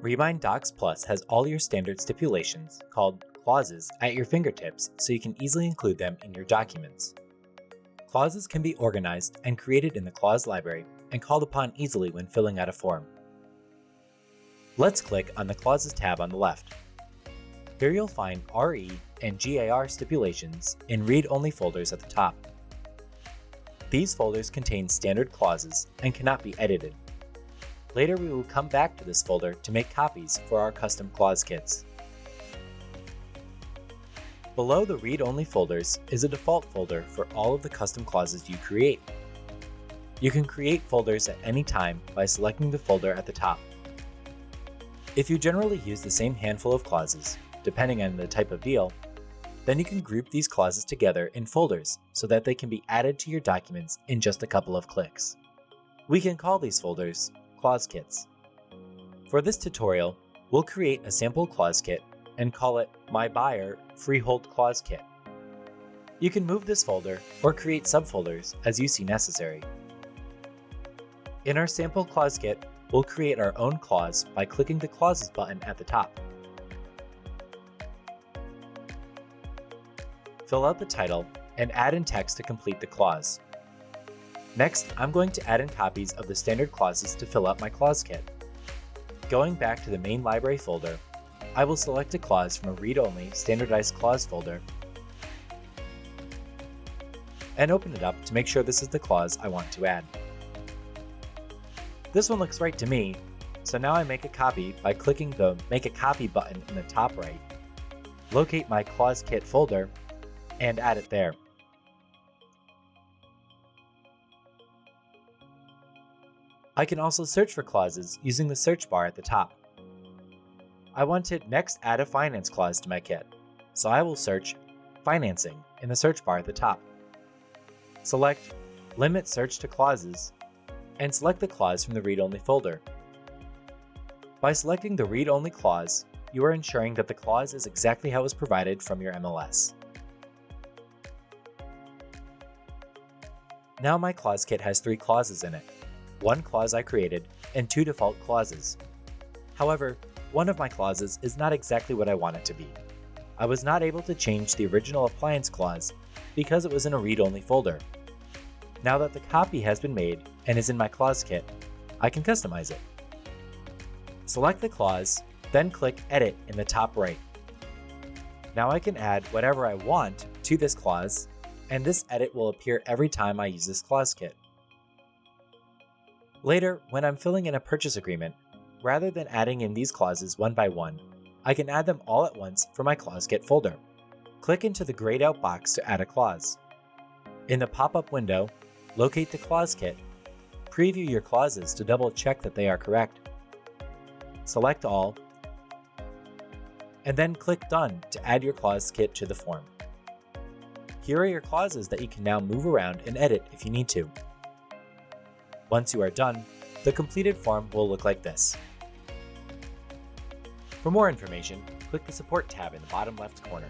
Remine Docs Plus has all your standard stipulations, called clauses, at your fingertips so you can easily include them in your documents. Clauses can be organized and created in the clause library and called upon easily when filling out a form. Let's click on the Clauses tab on the left. Here you'll find RE and GAR stipulations in read-only folders at the top. These folders contain standard clauses and cannot be edited. Later we will come back to this folder to make copies for our custom clause kits. Below the read-only folders is a default folder for all of the custom clauses you create. You can create folders at any time by selecting the folder at the top. If you generally use the same handful of clauses, depending on the type of deal, then you can group these clauses together in folders so that they can be added to your documents in just a couple of clicks. We can call these folders clause kits. For this tutorial, we'll create a sample clause kit and call it My Buyer Freehold Clause Kit. You can move this folder or create subfolders as you see necessary. In our sample clause kit, we'll create our own clause by clicking the Clauses button at the top. Fill out the title and add in text to complete the clause. Next, I'm going to add in copies of the standard clauses to fill out my clause kit. Going back to the main library folder, I will select a clause from a read-only standardized clause folder and open it up to make sure this is the clause I want to add. This one looks right to me, so now I make a copy by clicking the Make a Copy button in the top right, locate my clause kit folder, and add it there. I can also search for clauses using the search bar at the top. I want to next add a finance clause to my kit, so I will search Financing in the search bar at the top. Select Limit Search to Clauses, and select the clause from the read-only folder. By selecting the read-only clause, you are ensuring that the clause is exactly how it was provided from your MLS. Now my clause kit has 3 clauses in it. 1 clause I created, and 2 default clauses. However, one of my clauses is not exactly what I want it to be. I was not able to change the original appliance clause because it was in a read-only folder. Now that the copy has been made and is in my clause kit, I can customize it. Select the clause, then click Edit in the top right. Now I can add whatever I want to this clause, and this edit will appear every time I use this clause kit. Later, when I'm filling in a purchase agreement, rather than adding in these clauses one by one, I can add them all at once from my clause kit folder. Click into the grayed out box to add a clause. In the pop-up window, locate the clause kit, preview your clauses to double check that they are correct, select all, and then click Done to add your clause kit to the form. Here are your clauses that you can now move around and edit if you need to. Once you are done, the completed form will look like this. For more information, click the Support tab in the bottom left corner.